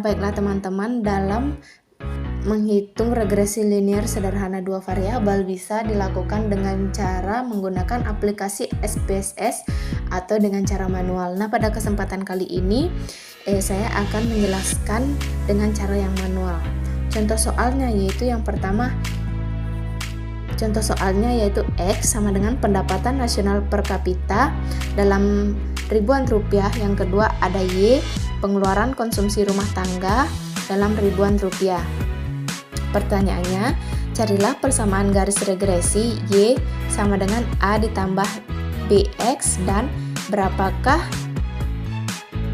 baiklah teman-teman, dalam menghitung regresi linear sederhana dua variabel bisa dilakukan dengan cara menggunakan aplikasi SPSS atau dengan cara manual. Nah, pada kesempatan kali ini saya akan menjelaskan dengan cara yang manual. Contoh soalnya yaitu X sama dengan pendapatan nasional per kapita dalam ribuan rupiah. Yang kedua ada Y, pengeluaran konsumsi rumah tangga dalam ribuan rupiah. Pertanyaannya, carilah persamaan garis regresi Y sama dengan A ditambah BX dan berapakah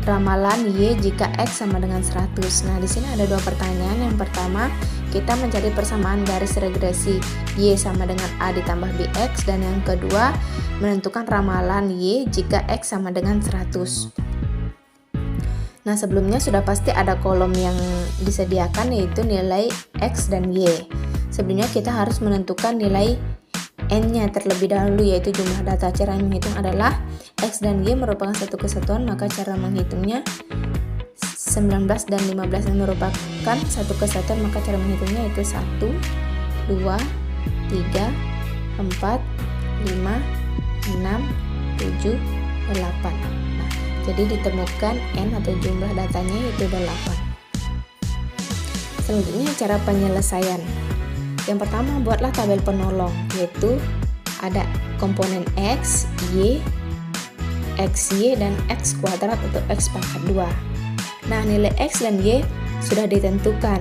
ramalan Y jika X sama dengan 100. Nah, di sini ada dua pertanyaan. Yang pertama, kita mencari persamaan garis regresi Y sama dengan A ditambah BX, dan yang kedua, menentukan ramalan Y jika X sama dengan 100. Nah, sebelumnya sudah pasti ada kolom yang disediakan yaitu nilai X dan Y. Sebelumnya kita harus menentukan nilai N-nya terlebih dahulu, yaitu jumlah data. Cara menghitung adalah X dan Y merupakan satu kesatuan, maka cara menghitungnya 19 dan 15 yang merupakan satu kesatuan, maka cara menghitungnya itu 1, 2, 3, 4, 5, 6, 7, 8. Jadi ditemukan N atau jumlah datanya yaitu 8. Selanjutnya cara penyelesaian. Yang pertama, buatlah tabel penolong, yaitu ada komponen X, Y, XY, dan X kuadrat atau X pangkat 2. Nah, nilai X dan Y sudah ditentukan.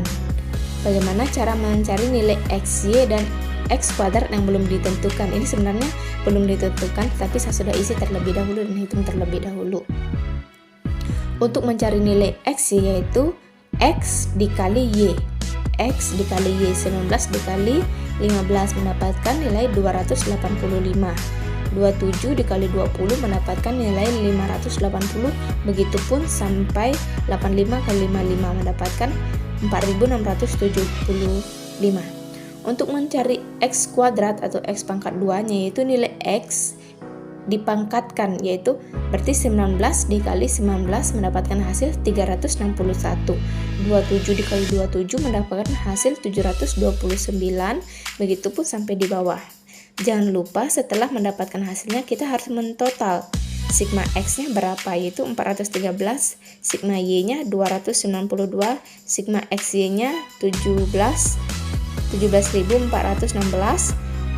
Bagaimana cara mencari nilai XY dan X kuadrat yang belum ditentukan? Ini sebenarnya belum ditentukan, tapi saya sudah isi terlebih dahulu dan hitung terlebih dahulu. Untuk mencari nilai X yaitu X dikali Y. X dikali Y, 19 dikali 15 mendapatkan nilai 285. 27 dikali 20 mendapatkan nilai 580. Begitupun sampai 85 kali 55 mendapatkan 4675. Untuk mencari X kuadrat atau X pangkat 2-nya yaitu nilai X dipangkatkan, yaitu berarti 19 dikali 19 mendapatkan hasil 361. 27 dikali 27 mendapatkan hasil 729. Begitupun sampai di bawah. Jangan lupa setelah mendapatkan hasilnya kita harus mentotal. Sigma X-nya berapa, yaitu 413, sigma Y-nya 292, sigma XY-nya 17.416,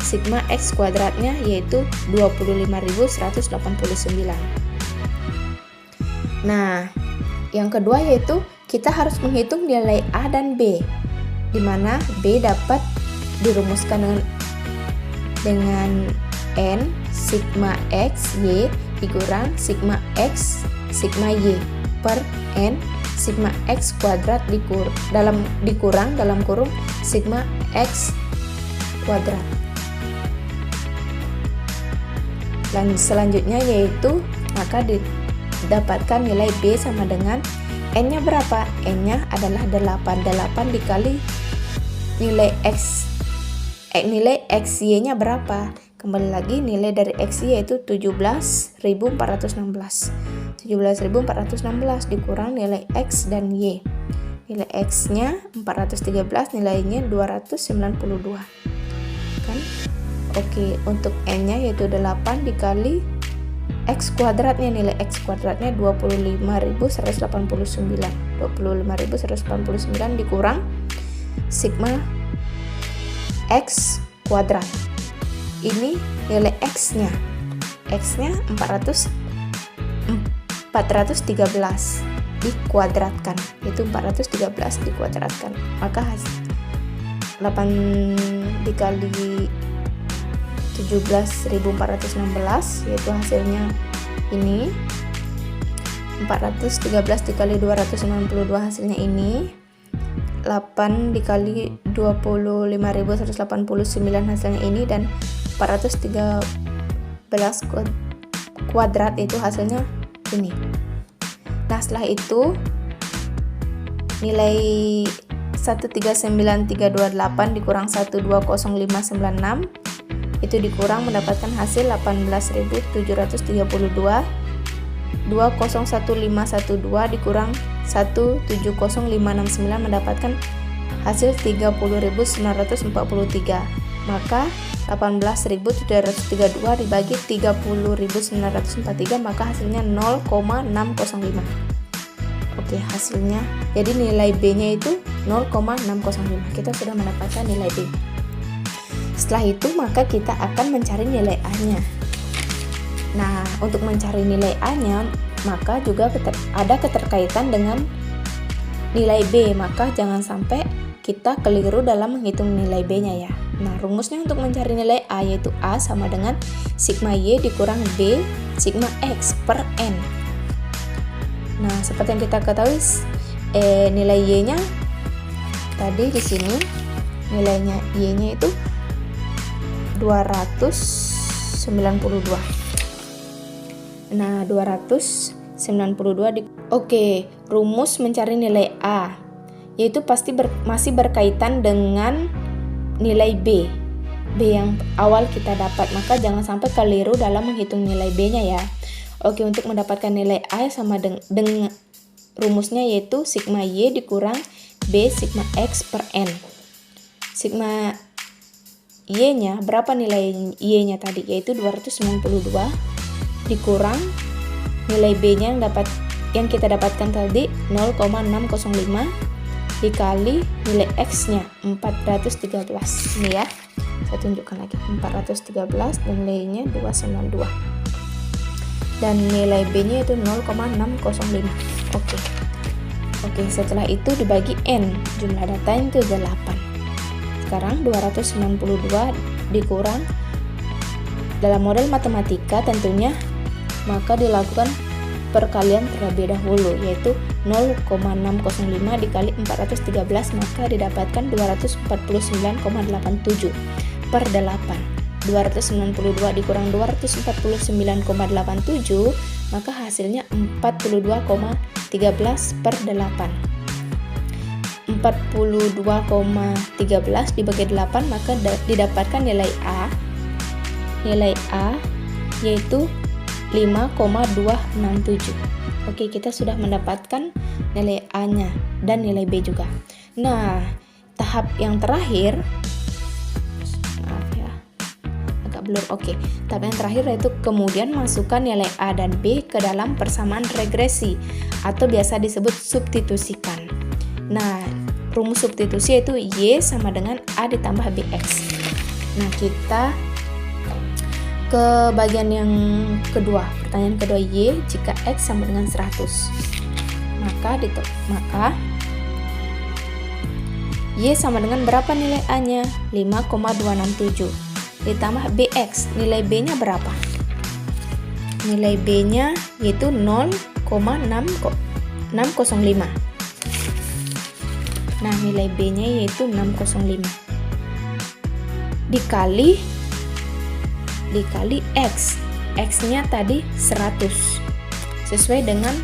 sigma X kuadratnya yaitu 25.189. Nah, yang kedua yaitu kita harus menghitung nilai A dan B, di mana B dapat dirumuskan dengan N sigma X Y dikurang sigma X sigma Y per N sigma X kuadrat dikurang dalam kurung sigma X kuadrat. Dan selanjutnya yaitu maka didapatkan nilai B sama dengan N-nya berapa? N-nya adalah 8 dikali nilai X. Nilai XY-nya berapa? Kembali lagi nilai dari XY yaitu 17.416. 17.416 dikurang nilai X dan Y. Nilai X-nya 413, nilainya 292. Kan? Oke, untuk N-nya yaitu 8 dikali X kuadratnya, nilai X kuadratnya 25.189. 25.189 dikurang sigma X kuadrat. Ini nilai X-nya. X-nya 413 dikuadratkan, yaitu 413 dikuadratkan. Maka 8 dikali 17.416 yaitu hasilnya ini. 413 dikali 292 hasilnya ini. 8 dikali 25.189 hasilnya ini, dan 413 kuadrat itu hasilnya ini. Nah, setelah itu nilai 139.328 dikurang 120.596 itu dikurang mendapatkan hasil 18.732. 201.512 dikurang 170.569 mendapatkan hasil 30.943. Maka 18.732 dibagi 30.943 maka hasilnya 0,605. Oke, hasilnya jadi nilai B-nya itu 0,605. Kita sudah mendapatkan nilai B. Setelah itu maka kita akan mencari nilai A-nya. Nah, untuk mencari nilai A-nya maka juga ada keterkaitan dengan nilai B, maka jangan sampai kita keliru dalam menghitung nilai B-nya ya. Nah, rumusnya untuk mencari nilai A yaitu A sama dengan sigma Y dikurang B sigma X per N. Nah, seperti yang kita ketahui nilai Y-nya tadi di sini nilainya Y-nya itu 292. Nah, 292 Oke, rumus mencari nilai A yaitu pasti masih berkaitan dengan nilai B yang awal kita dapat, maka jangan sampai keliru dalam menghitung nilai B-nya ya. Oke, untuk mendapatkan nilai A sama dengan rumusnya yaitu sigma Y dikurang B sigma X per N. Sigma Y-nya berapa nilai Y-nya tadi? Yaitu 292 dikurang nilai B-nya yang kita dapatkan tadi 0,605 dikali nilai X-nya 413. Ini ya, saya tunjukkan lagi 413 dan nilainya 292 dan nilai B-nya itu 0,605. Oke, setelah itu dibagi N, jumlah datanya itu 8. Sekarang 292 dikurang, dalam model matematika tentunya maka dilakukan perkalian terlebih dahulu, yaitu 0,605 dikali 413 maka didapatkan 249,87 per 8. 292 dikurang 249,87 maka hasilnya 42,13 per 8. 42,13 dibagi 8 maka didapatkan nilai A. Nilai A yaitu 5,267. Oke, kita sudah mendapatkan nilai A-nya dan nilai B juga. Nah, tahap yang terakhir, maaf ya, agak blur. Oke, tahap yang terakhir yaitu kemudian masukkan nilai A dan B ke dalam persamaan regresi atau biasa disebut substitusikan. Nah, rumus substitusi yaitu Y sama dengan A ditambah BX. Nah, kita ke bagian yang kedua, pertanyaan kedua, Y jika X sama dengan 100 maka Y sama dengan berapa nilai A-nya? 5,267 ditambah BX, nilai B-nya berapa? Nilai B-nya yaitu 0,605. Nah, nilai B-nya yaitu 605 dikali X. X-nya tadi 100 sesuai dengan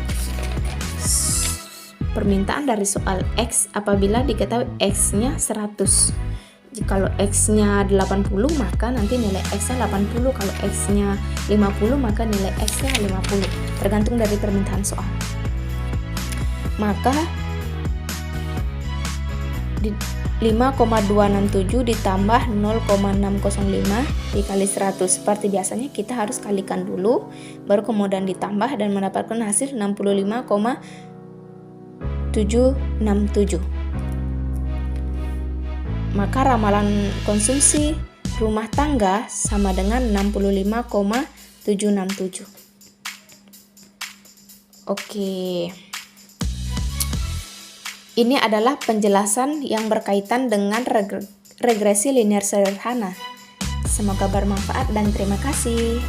permintaan dari soal X apabila diketahui X-nya 100. Kalau X-nya 80 maka nanti nilai X-nya 80, kalau X-nya 50 maka nilai X-nya 50 tergantung dari permintaan soal. Maka 5,267 ditambah 0,605 dikali 100. Seperti biasanya kita harus kalikan dulu, baru kemudian ditambah dan mendapatkan hasil 65,767. Maka ramalan konsumsi rumah tangga sama dengan 65,767. Oke. Ini adalah penjelasan yang berkaitan dengan regresi linear sederhana. Semoga bermanfaat dan terima kasih.